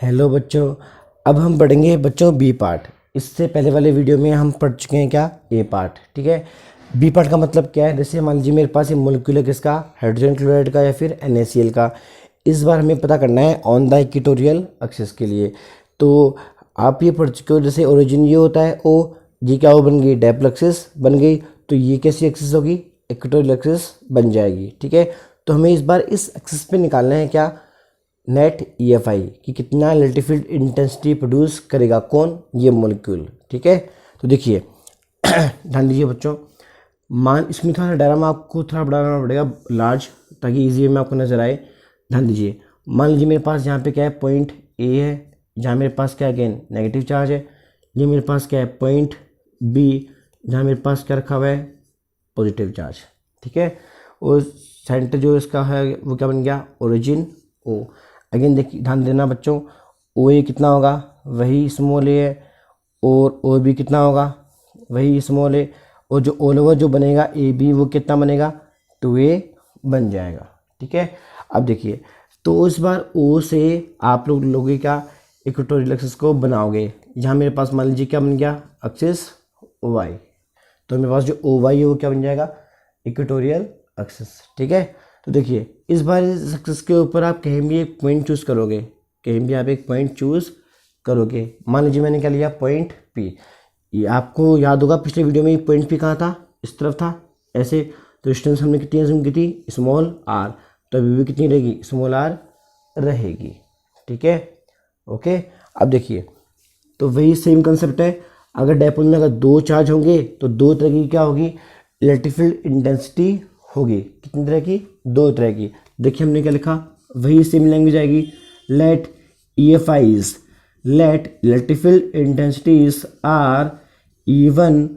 Hello बच्चों। अब हम पढ़ेंगे बच्चों बी पार्ट। इससे पहले वाले वीडियो में हम पढ़ चुके हैं क्या, ए पार्ट। ठीक है, बी पार्ट का मतलब क्या है। जैसे मान लीजिए मेरे पास ये मोलिक्यूल है किसका, हाइड्रोजन क्लोराइड का या फिर NaCl का। इस बार हमें पता करना है ऑन द इक्वेटोरियल एक्सिस के लिए। तो आप ये पढ़ चुके हो, जैसे ओरिजिन ये होता है ओ, जी क्या वो बन गई, डायपोल एक्सिस बन गई। तो ये कैसी एक्सिस होगी, इक्वेटोरियल एक्सिस बन जाएगी। ठीक है, तो हमें इस बार इस एक्सिस पे निकालना है क्या, नेट EFI कि कितना इलेक्ट्रिक फील्ड इंटेंसिटी प्रोड्यूस करेगा कौन, ये मॉलिक्यूल। ठीक है, तो देखिए ध्यान दीजिए बच्चों। मान इसमें थोड़ा डायग्राम आपको थोड़ा बढ़ाना पड़ेगा लार्ज, ताकि इजी में आपको नजर आए। ध्यान दीजिए, मान लीजिए मेरे पास यहाँ पे क्या है, पॉइंट A है, जहाँ मेरे पास क्या है अगेन नेगेटिव चार्ज है। ये मेरे पास क्या है, पॉइंट B, जहाँ मेरे पास क्या रखा हुआ है, पॉजिटिव चार्ज। ठीक है, और सेंटर जो इसका है वो क्या बन गया, ओरिजिन O। अगेन देखिए ध्यान देना बच्चों, OA कितना होगा, वही स्मॉल a है, और OB कितना होगा, वही स्मॉल a, और जो ऑल ओवर जो बनेगा AB वो कितना बनेगा, 2A बन जाएगा। ठीक है, अब देखिए तो इस बार O से आप लोग लोगे क्या, इक्वेटोरियल एक्सिस को बनाओगे। यहाँ मेरे पास मान लीजिए क्या बन गया, एक्सिस OY। तो मेरे पास जो OY है वो क्या बन जाएगा, इक्वेटोरियल एक्सिस। ठीक है, तो देखिए इस बार इस एक्सिस के ऊपर आप कहीं भी एक पॉइंट चूज करोगे, कहीं भी आप एक पॉइंट चूज करोगे। मान लीजिए मैंने क्या लिया, पॉइंट P। ये आपको याद होगा पिछले वीडियो में पॉइंट P कहाँ था, इस तरफ था ऐसे। तो डिस्टेंस हमने कितनी एज्यूम की थी, स्मॉल r। तो अभी भी कितनी रहेगी, स्मॉल r रहेगी। ठीक है, ओके। अब देखिए तो वही सेम कंसेप्ट है। अगर डायपोल में अगर दो चार्ज होंगे तो दो तरह की क्या होगी, इलेक्ट्रिक फील्ड इंटेंसिटी होगी। कितनी तरह की, दो तरह की। देखिए हमने क्या लिखा, वही सेम लैंग्वेज आएगी। Let EFIs, let electric field intensities are E1,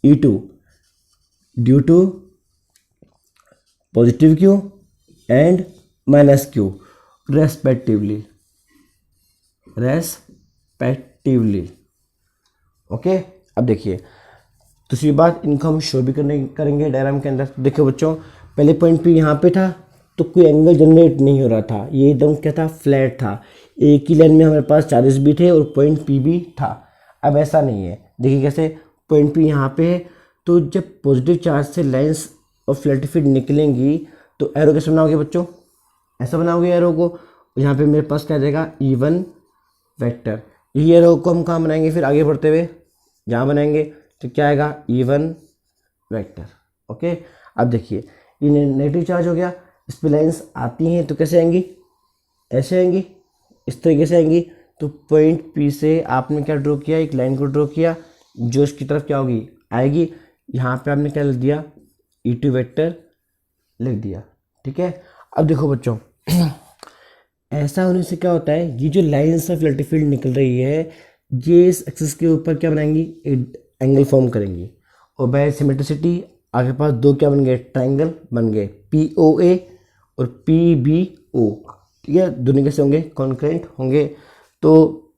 E2 due to positive Q and minus Q respectively, respectively. Okay, अब देखिए दूसरी बात, इनको हम शो भी करेंगे डायग्राम के अंदर। देखो बच्चों, पहले पॉइंट P यहाँ पे था तो कोई एंगल जनरेट नहीं हो रहा था, ये एकदम क्या था, फ्लैट था। एक ही लाइन में हमारे पास चार्जेस भी थे और पॉइंट P भी था। अब ऐसा नहीं है, देखिए कैसे, पॉइंट P यहाँ पे है, तो जब पॉजिटिव चार्ज से लाइन्स और इलेक्ट्रिक फील्ड निकलेंगी तो एरो कैसे बनाओगे बच्चों, ऐसा बनाओगे एरो को। यहाँ पे मेरे पास क्या जाएगा, E1 वेक्टर। यही एरो को हम कहाँ बनाएंगे, फिर आगे बढ़ते हुए यहाँ बनाएंगे तो क्या आएगा, E1 वेक्टर। ओके, अब देखिए ये नेगेटिव चार्ज हो गया, इस पे लाइन्स आती हैं तो कैसे आएंगी, ऐसे आएंगी, इस तरीके से आएंगी। तो पॉइंट P से आपने क्या ड्रॉ किया, एक लाइन को ड्रॉ किया जो इसकी तरफ क्या होगी, आएगी। यहाँ पे आपने क्या लिख दिया, E2 वेक्टर लिख दिया। ठीक है, अब देखो बच्चों ऐसा होने से क्या होता है, ये जो लाइन्स ऑफ इलेक्ट्रिक फील्ड निकल रही है ये इस एक्सिस के ऊपर क्या बनाएंगी, एक एंगल फॉर्म करेंगी। और बाय सिमेट्रिसिटी आगे पास दो क्या बन गए, ट्रायंगल बन गए, POA और PBO। ठीक है, दोनों कैसे होंगे, कॉन्करेंट होंगे। तो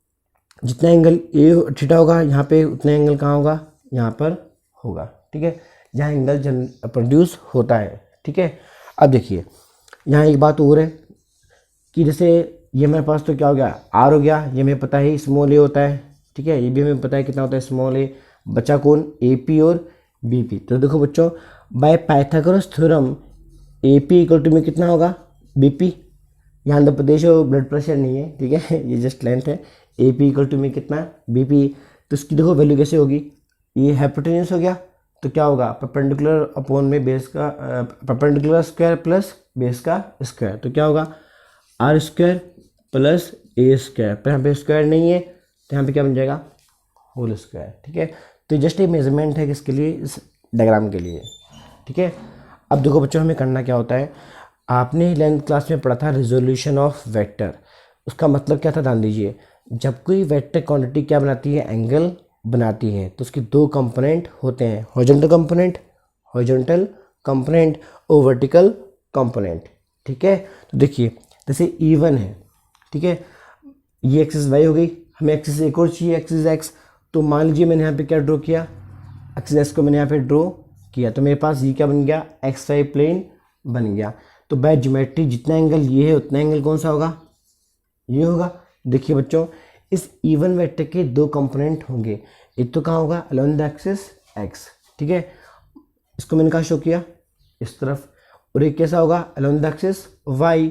जितना एंगल ए थीटा होगा यहाँ पे, उतना एंगल कहाँ होगा, यहाँ पर होगा। ठीक है, जहाँ एंगल प्रोड्यूस होता है। ठीक है, अब देखिए यहाँ एक बात और है कि जैसे ये मेरे पास तो क्या हो गया, R हो गया, ये हमें पता है स्मॉल a होता है। ठीक है, ये भी हमें पता है कितना होता है, स्मॉल a। बचा कौन, AP और BP। तो देखो बच्चों, by Pythagoras theorem AP equal to में कितना होगा, BP। यहाँ आंध्र प्रदेश और ब्लड प्रेशर नहीं है, ठीक है ये जस्ट लेंथ है। AP इक्वल टू में कितना, BP। तो इसकी देखो वैल्यू कैसे होगी, ये हाइपोटेन्यूज हो गया तो क्या होगा, परपेंडिकुलर अपॉन में बेस का परपेंडिकुलर स्क्वायर प्लस बेस का स्क्वायर। तो क्या होगा, R square plus A square. पर यहाँ पे स्क्वायर नहीं है तो यहाँ पे क्या बन जाएगा, होल स्क्वायर। ठीक है, तो जस्ट एक मेजरमेंट है किसके लिए, इस डायग्राम के लिए। ठीक है, अब देखो बच्चों हमें करना क्या होता है, आपने 11th क्लास में पढ़ा था रिजोल्यूशन ऑफ वेक्टर। उसका मतलब क्या था, ध्यान दीजिए। जब कोई वेक्टर क्वांटिटी क्या बनाती है, एंगल बनाती है, तो उसके दो कंपोनेंट होते हैं, हॉरिजॉन्टल कंपोनेंट और वर्टिकल कंपोनेंट। ठीक है, तो देखिए जैसे E1 है, ठीक है, ये एक्सिस Y हो गई, हमें एक्सिस एक और चाहिए, एक्सिस X। तो मान लीजिए मैंने यहाँ पे क्या ड्रॉ किया, एक्सिस X को मैंने यहाँ पे ड्रॉ किया, तो मेरे पास ये क्या बन गया, XY प्लेन बन गया। तो बाय ज्योमेट्री जितना एंगल ये है उतना एंगल कौन सा होगा, ये होगा। देखिए बच्चों, इस इवन वेक्टर के दो कंपोनेंट होंगे, एक तो कहाँ होगा अलोंग द एक्सिस एक्स, ठीक है, इसको मैंने कहा शो किया इस तरफ, और एक कैसा होगा अलोंग द एक्सिस वाई,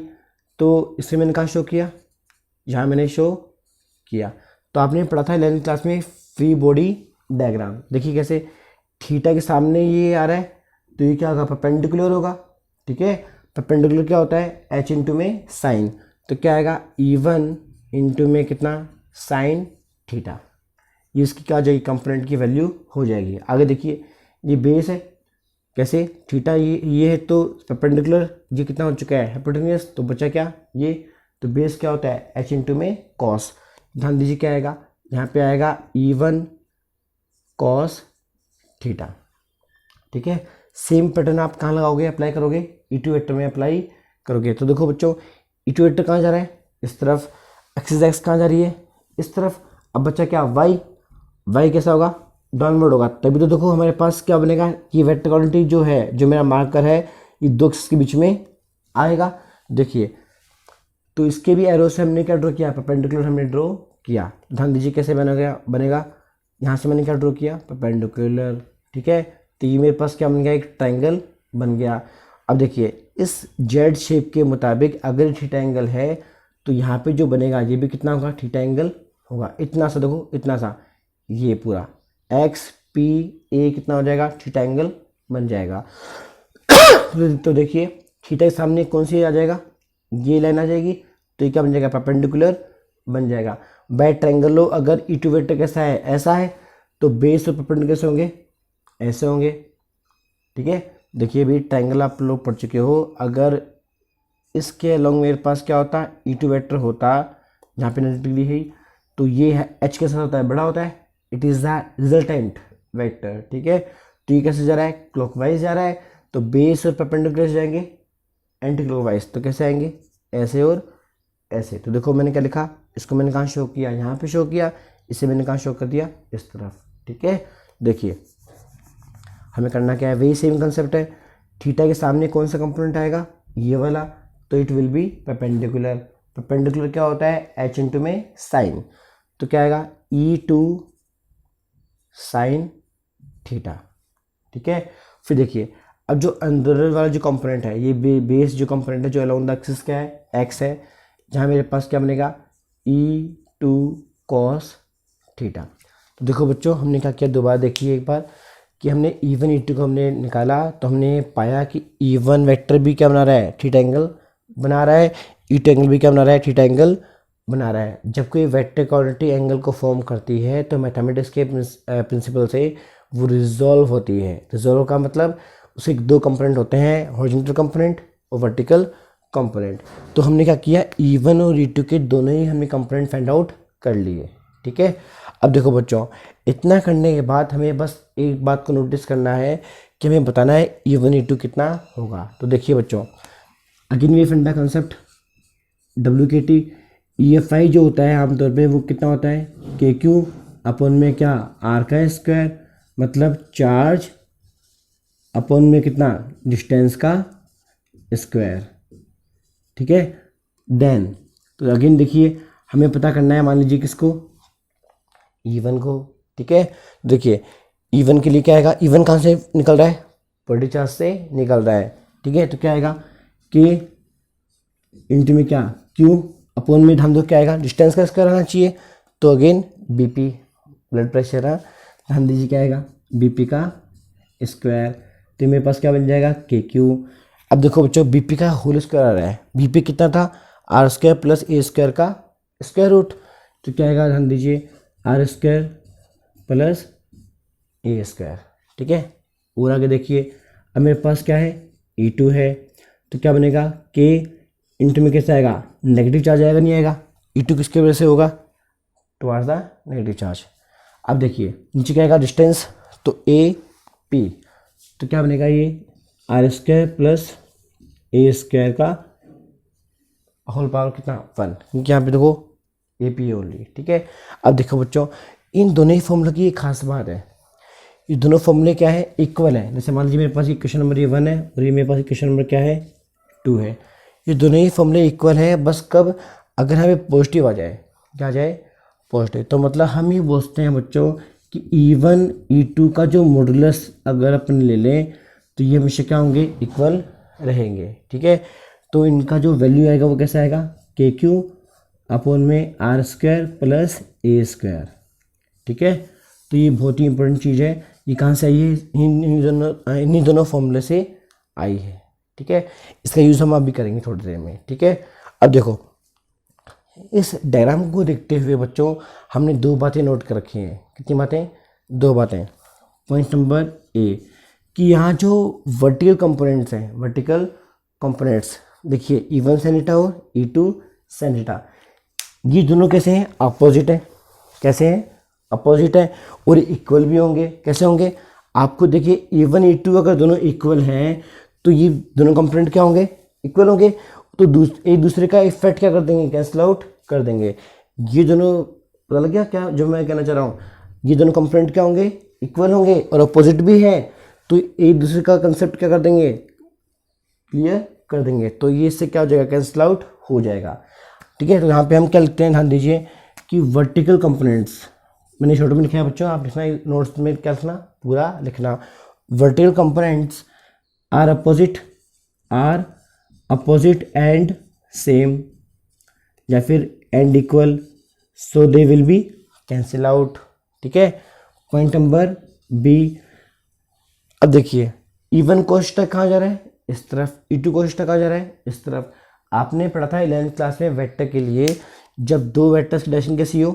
तो इसे मैंने कहा शो किया, यहाँ मैंने शो किया। तो आपने पढ़ा था 11th क्लास में फ्री बॉडी डायग्राम। देखिए कैसे थीटा के सामने ये आ रहा है, तो ये क्या होगा परपेंडिकुलर होगा, ठीक है। परपेंडिकुलर क्या होता है h इंटू में साइन, तो क्या आएगा E1 इंटू में कितना साइन थीटा, ये इसकी क्या हो जाएगी कंपोनेंट की वैल्यू हो जाएगी। आगे देखिए ये बेस है, कैसे थीटा ये है तो परपेंडिकुलर ये कितना हो चुका है हाइपोटेन्यूस, तो बचा क्या ये, तो बेस क्या होता है h इंटू में कॉस। ध्यान दीजिए क्या आएगा यहाँ पे आएगा E1 कॉस थीटा, ठीक है। सेम पैटर्न आप कहाँ लगाओगे अप्लाई करोगे E2 वेक्टर में अप्लाई करोगे। तो देखो बच्चों E2 वेक्टर कहाँ जा रहा है इस तरफ, एक्सिस एक्स कहाँ जा रही है इस तरफ, अब बच्चा क्या y कैसा होगा डाउनवर्ड होगा, तभी तो देखो हमारे पास क्या बनेगा कि वेक्टर क्वांटिटी जो है जो मेरा मार्कर है ये दो एक्सिस के बीच में आएगा। देखिए तो इसके भी एरो से हमने क्या ड्रॉ किया परपेंडिकुलर हमने ड्रॉ किया। ध्यान दीजिए कैसे बनेगा यहाँ से मैंने क्या ड्रॉ किया परपेंडिकुलर, ठीक है। तो ये मेरे पास क्या बन गया एक ट्रायंगल बन गया। अब देखिए इस जेड शेप के मुताबिक अगर थीटा एंगल है तो यहाँ पे जो बनेगा ये भी कितना होगा थीटा एंगल होगा, इतना सा देखो इतना सा, ये पूरा एक्स पी ए कितना हो जाएगा थीटा एंगल बन जाएगा। तो देखिए थीटा के सामने कौन सी आ जाएगा ये लाइन आ जाएगी, तो ये क्या बन जाएगा परपेंडिकुलर बन जाएगा। बाय ट्रायंगल लो अगर E2 वेक्टर कैसा है ऐसा है तो बेस और परपेंडिकुलर कैसे होंगे ऐसे होंगे, ठीक है। देखिए भी ट्रायंगल आप लोग पढ़ चुके हो, अगर इसके अलोंग मेरे पास क्या होता E2 वेक्टर होता जहाँ पे 90 डिग्री है, तो ये है h के साथ होता है बड़ा होता है, it is the resultant vector, ठीक है। तो ये कैसे जा रहा है क्लॉकवाइज जा रहा है, तो बेस और परपेंडिकुलर जाएंगे एंटी क्लॉकवाइज, तो कैसे आएंगे ऐसे और ऐसे। तो देखो मैंने क्या लिखा, इसको मैंने कहाँ शो किया यहाँ पे शो किया, इसे मैंने कहाँ शो कर दिया इस तरफ, ठीक है। देखिए हमें करना क्या है वही सेम कंसेप्ट है, थीटा के सामने कौन सा कंपोनेंट आएगा ये वाला, तो it will be perpendicular. Perpendicular क्या होता है h इंटू में साइन, तो क्या आएगा E2 साइन थीटा, ठीक है। फिर देखिए अब जो अंदर वाला जो कंपोनेंट है ये बेस जो कंपोनेंट है जो अलोंग द एक्सिस क्या है x है, जहाँ मेरे पास क्या बनेगा E2 कॉस थीटा। तो देखो बच्चों हमने क्या किया दोबारा देखिए एक बार कि हमने E1 E2 को हमने निकाला तो हमने पाया कि E1 वेक्टर भी क्या बना रहा है थीटा एंगल बना रहा है, E2 एंगल भी क्या बना रहा है थीटा एंगल बना रहा है। जब कोई वेक्टर क्वांटिटी एंगल को फॉर्म करती है तो मैथमेटिक्स के प्रिंसिपल से वो रिजॉल्व होती है। रिजॉल्व का मतलब उसके दो कंपोनेंट होते हैं हॉरिजॉन्टल कंपोनेंट और वर्टिकल कंपोनेंट। तो हमने क्या किया E1 और E2 के दोनों ही हमने कंपोनेंट फाइंड आउट कर लिए, ठीक है। अब देखो बच्चों इतना करने के बाद हमें बस एक बात को नोटिस करना है कि हमें बताना है E1 E2 कितना होगा। तो देखिए बच्चों अगेन वी फंडा कंसेप्ट WKT EFI जो होता है आमतौर पे वो कितना होता है KQ अपन में क्या R का स्क्वायर मतलब चार्ज अपन में कितना डिस्टेंस का स्क्वायर, ठीक है। देन तो अगेन देखिए हमें पता करना है मान लीजिए किसको E1 को, ठीक है। देखिए E1 के लिए क्या आएगा, E1 कहाँ से निकल रहा है बॉडी चार्ज से निकल रहा है, ठीक है। तो क्या आएगा K इंटू में क्या Q अपन में ध्यान दो क्या आएगा डिस्टेंस का स्क्वायर आना चाहिए, तो अगेन BP ब्लड प्रेशर है, ध्यान दीजिए क्या आएगा BP का स्क्वायर, तो मेरे पास क्या बन जाएगा KQ। अब देखो बच्चों BP का होल स्क्वायर आ रहा है, BP कितना था R square plus A square का स्क्वायर रूट, तो क्या आएगा ध्यान दीजिए R square plus A square, ठीक है। और आगे देखिए अब मेरे पास क्या है E2 है, तो क्या बनेगा K इंटू में कैसे आएगा नेगेटिव चार्ज आएगा नहीं आएगा, E2 किसके वजह से होगा टुवार्ड्स द नेगेटिव चार्ज। अब देखिए नीचे क्या आएगा डिस्टेंस, तो AP, तो क्या बनेगा ये R square plus A square का होल पावर कितना 1, क्योंकि यहाँ पे देखो AP ओनली, ठीक है। अब देखो बच्चों इन दोनों ही फॉर्मूला की एक खास बात है, ये दोनों फॉर्मूले क्या है इक्वल है। जैसे मान लीजिए मेरे पास इक्वेशन नंबर ये 1 है और ये मेरे पास इक्वेशन नंबर क्या है 2 है, ये दोनों ही फॉर्मूले इक्वल है। बस कब अगर हमें पॉजिटिव आ जाए, क्या आ जाए, पॉजिटिव, तो मतलब हम ये बोलते हैं बच्चों कि E1 E2 का जो मॉडुलस अगर अपन ले लें तो ये हमेशा क्या होंगे, इक्वल रहेंगे। ठीक है, तो इनका जो वैल्यू आएगा वो कैसा आएगा, KQ अपॉन में R² प्लस A²। ठीक है, तो ये बहुत ही इंपॉर्टेंट चीज़ है। ये कहाँ से आई है, इन्हीं दोनों फॉर्मूले से आई है। ठीक है, इसका यूज़ हम अभी करेंगे थोड़ी देर में। ठीक है, अब देखो इस डायग्राम को देखते हुए बच्चों हमने दो बातें नोट कर रखी हैं। कितनी बातें, दो बातें। पॉइंट नंबर ए कि यहाँ जो वर्टिकल कंपोनेंट्स हैं, वर्टिकल कंपोनेंट्स देखिए E1 sin थीटा और E2 sin थीटा, ये दोनों कैसे हैं, अपोजिट है। कैसे हैं, अपोजिट है, और इक्वल भी होंगे। कैसे होंगे, आपको देखिए E1 E2 अगर दोनों इक्वल हैं तो ये दोनों कंपोनेंट क्या होंगे, इक्वल होंगे। तो एक दूसरे का इफेक्ट क्या कर देंगे, कैंसिल आउट कर देंगे। ये दोनों, पता लग गया क्या जो मैं कहना चाह रहा हूँ, ये दोनों कंपोनेंट क्या होंगे, इक्वल होंगे और अपोजिट भी है, तो एक दूसरे का कंसेप्ट क्या कर देंगे, क्लियर कर देंगे। तो ये इससे क्या हो जाएगा, कैंसिल आउट हो जाएगा। ठीक है, तो यहाँ पे हम क्या लिखते हैं, ध्यान दीजिए कि वर्टिकल कंपोनेंट्स, मैंने शॉर्ट में लिखा है बच्चों, आप लिखना नोट्स में क्या लिखना, पूरा लिखना। Vertical components are opposite and same, या फिर and equal, so they will be cancel out. ठीक है, पॉइंट नंबर बी। अब देखिए E1 कोष्टक कहाँ जा रहा है, इस तरफ, E2 कोष्टक कहाँ जा रहा है, इस तरफ। आपने पढ़ा था 11th क्लास में वेक्टर के लिए, जब दो वेक्टर्स की डायरेक्शन कैसी हो,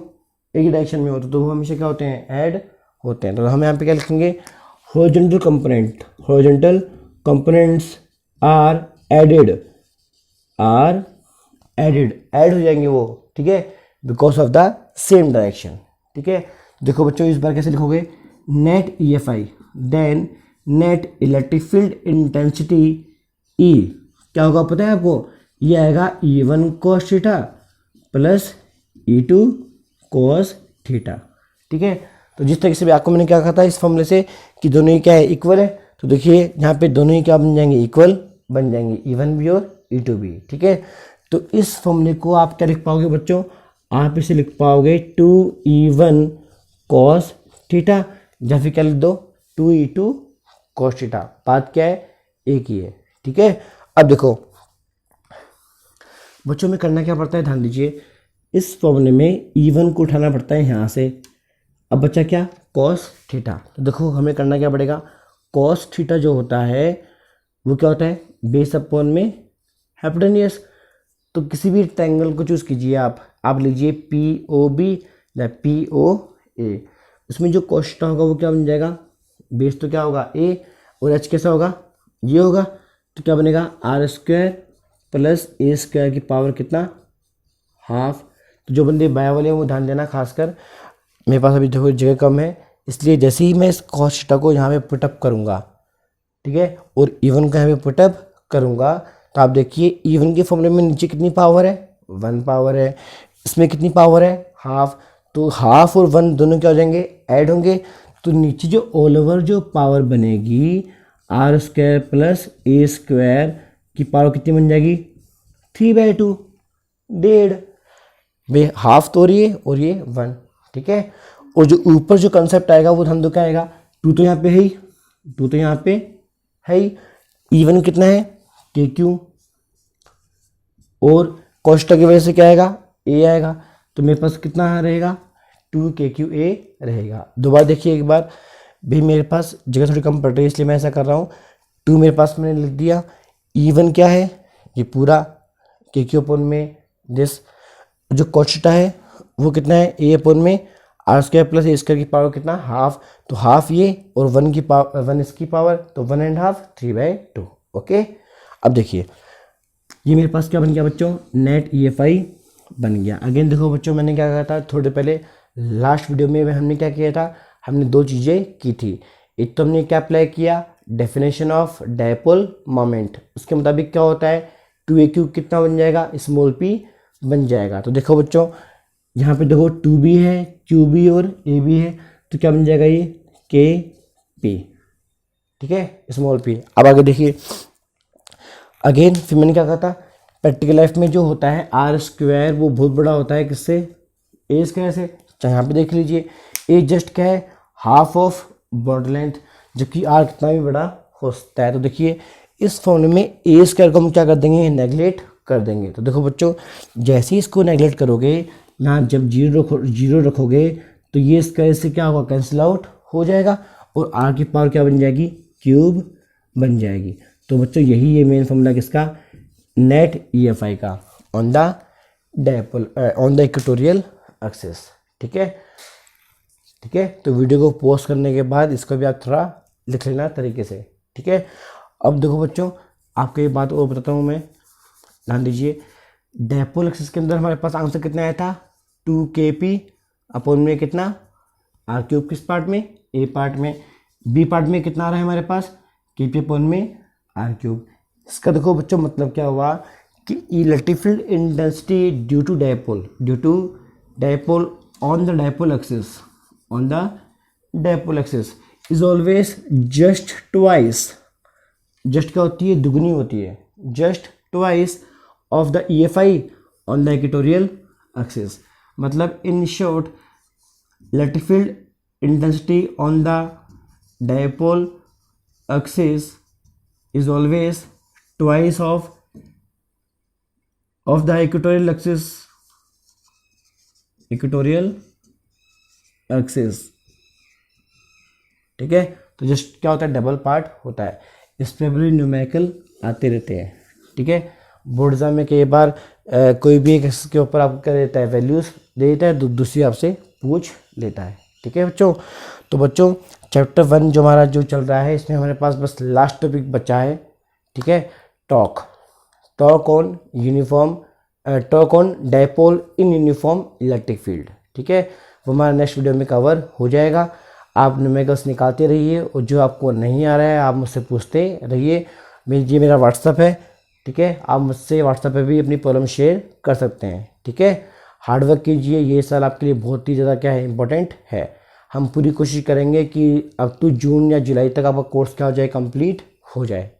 एक ही डायरेक्शन में हो तो वो हमेशा क्या होते हैं, ऐड होते हैं। तो हम यहाँ पे क्या लिखेंगे, horizontal components are added, add हो जाएंगे वो। ठीक है, because of the same direction. ठीक है, देखो बच्चों इस बार कैसे लिखोगे, net EFI then net electric field intensity E क्या होगा पता है आपको, ये आएगा E1 cos theta plus E2 cos theta. ठीक है, तो जिस तरीके से भी आपको मैंने क्या कहा था इस फॉर्मूले से कि दोनों ही क्या है, इक्वल है, तो देखिए यहाँ पे दोनों ही क्या बन जाएंगे, इक्वल बन जाएंगे, E1 भी और E2 भी। ठीक है, तो इस फॉर्मूले को आप क्या लिख पाओगे बच्चों, आप इसे लिख पाओगे 2E1 cos थीटा, या फिर क्या लिख दो 2E2 cos थीटा। बात क्या है, एक ही है। ठीक है, अब देखो बच्चों में करना क्या पड़ता है, ध्यान दीजिए, इस फॉर्मूले में E1 को उठाना पड़ता है यहाँ से। अब बच्चा क्या, cos थीटा, तो देखो हमें करना क्या पड़ेगा, cos थीटा जो होता है वो क्या होता है, बेस अपॉन में हाइपोटेन्यूज। तो किसी भी ट्रायंगल को चूज कीजिए आप लीजिए POB या POA, उसमें जो cos थीटा होगा वो क्या बन जाएगा, बेस तो क्या होगा A और H कैसा होगा, ये होगा, तो क्या बनेगा R² प्लस A² की पावर कितना, हाफ। तो जो बंदे बाया वाले हैं वो ध्यान देना, खासकर मेरे पास अभी देखो जगह कम है, इसलिए जैसे ही मैं इस cos थीटा को यहाँ पे पुटअप करूँगा, ठीक है, और E1 को यहाँ पे पुटअप करूँगा, तो आप देखिए E1 के फॉर्मूले में नीचे कितनी पावर है, 1 पावर है, इसमें कितनी पावर है, हाफ। तो हाफ और 1 दोनों क्या हो जाएंगे, ऐड होंगे। तो नीचे जो ऑल ओवर जो पावर बनेगी R² प्लस A² की पावर कितनी बन जाएगी, 3/2, 1.5 भाई, हाफ तो रही है और ये 1। ठीक है, और जो ऊपर जो कंसेप्ट आएगा वो हम दो क्या आएगा, 2 तो यहाँ पे है ही, 2 तो यहाँ पे है ही, E1 कितना है, KQ, और कोष्टक की वजह से क्या आएगा, A आएगा, तो मेरे पास कितना रहेगा, 2KQA रहेगा। दोबारा देखिए एक बार, भाई मेरे पास जगह थोड़ी कम पड़ रही है इसलिए मैं ऐसा कर रहा हूँ, 2 मेरे पास मैंने लिख दिया, E1 क्या है, ये पूरा KQ अपॉन में दिस, जो cos थीटा है वो कितना है, A अपॉन में R² प्लस A² की पावर कितना, हाफ। तो हाफ ये और 1 की पावर, 1 इसकी पावर, तो 1.5, 3/2। ओके, अब देखिए ये मेरे पास क्या बन गया बच्चों, नेट EFI बन गया। अगेन देखो बच्चों मैंने क्या कहा था थोड़े पहले, लास्ट वीडियो में हमने क्या किया था, हमने दो चीज़ें की थी। एक तो हमने क्या अप्लाई किया, डेफिनेशन ऑफ डायपोल मोमेंट, उसके मुताबिक क्या होता है, 2AQ कितना बन जाएगा, स्मॉल p बन जाएगा। तो देखो बच्चों यहाँ पे देखो 2B है, QB और AB है, तो क्या बन जाएगा ये KP। ठीक है, स्मॉल p। अब आगे देखिए, अगेन फिर मैंने क्या कहा था प्रैक्टिकल लाइफ में जो होता है आर स्क्वायर वो बहुत बड़ा होता है किससे, ए स्क्वायर से। चाहे यहाँ पे देख लीजिए ए जस्ट क्या है, हाफ ऑफ बॉडी लेंथ, जबकि आर कितना भी बड़ा होता है। तो देखिए इस फॉर्मूले में ए स्क्वायर को हम क्या कर देंगे, नेगलेक्ट कर देंगे। तो देखो बच्चों जैसे ही इसको नेगलेक्ट करोगे, यहाँ जब जीरो रखोगे तो ये स्क्वायर से क्या होगा, कैंसिल आउट हो जाएगा और आर की पावर क्या बन जाएगी, क्यूब बन जाएगी। तो बच्चों यही है मेन फॉर्मूला किसका, नेट ईएफआई का on the dipole on the equatorial axis. ठीक है, ठीक है। तो वीडियो को पॉज करने के बाद इसको भी आप थोड़ा लिख लेना तरीके से। ठीक है, अब देखो बच्चों आपको ये बात और बताता हूँ मैं, ध्यान दीजिए। डायपोल एक्सिस के अंदर हमारे पास आंसर कितना आया था, 2kp अपॉन में कितना, आर क्यूब। किस पार्ट में, ए पार्ट में। बी पार्ट में कितना आ रहा है हमारे पास, kp अपॉन में आर क्यूब। इसका देखो बच्चों मतलब क्या हुआ कि electric field intensity due to dipole on the dipole axis is always just twice, just क्या होती है, दुगनी होती है, just twice of the EFI on the equatorial axis. मतलब in short electric field intensity on the dipole axis is always twice of the equatorial axis। ठीक है, तो जस्ट क्या होता है, डबल पार्ट होता है। इस पे भी न्यूमेरिकल आते रहते हैं। ठीक है, बोर्ड एग्जाम में कई बार कोई भी एक एक्सिस के ऊपर आपको क्या देता है, वैल्यूज दे देता है, दूसरी आपसे पूछ लेता है। ठीक है बच्चों, तो बच्चों चैप्टर 1 जो हमारा जो चल रहा है इसमें हमारे पास बस लास्ट टॉपिक बचा है। ठीक है, talk on dipole in uniform electric field. ठीक है, वो हमारा नेक्स्ट वीडियो में कवर हो जाएगा। आप न्यूमेरिकल्स निकालते रहिए और जो आपको नहीं आ रहा है आप मुझसे पूछते रहिए। ये मेरा व्हाट्सअप है। ठीक है, आप मुझसे व्हाट्सएप पे भी अपनी प्रॉब्लम शेयर कर सकते हैं। ठीक है, हार्डवर्क कीजिए, ये साल आपके लिए बहुत ही ज़्यादा क्या है, इंपॉर्टेंट है। हम पूरी कोशिश करेंगे कि अब तो जून या जुलाई तक आपका कोर्स क्या हो जाए, कंप्लीट हो जाए।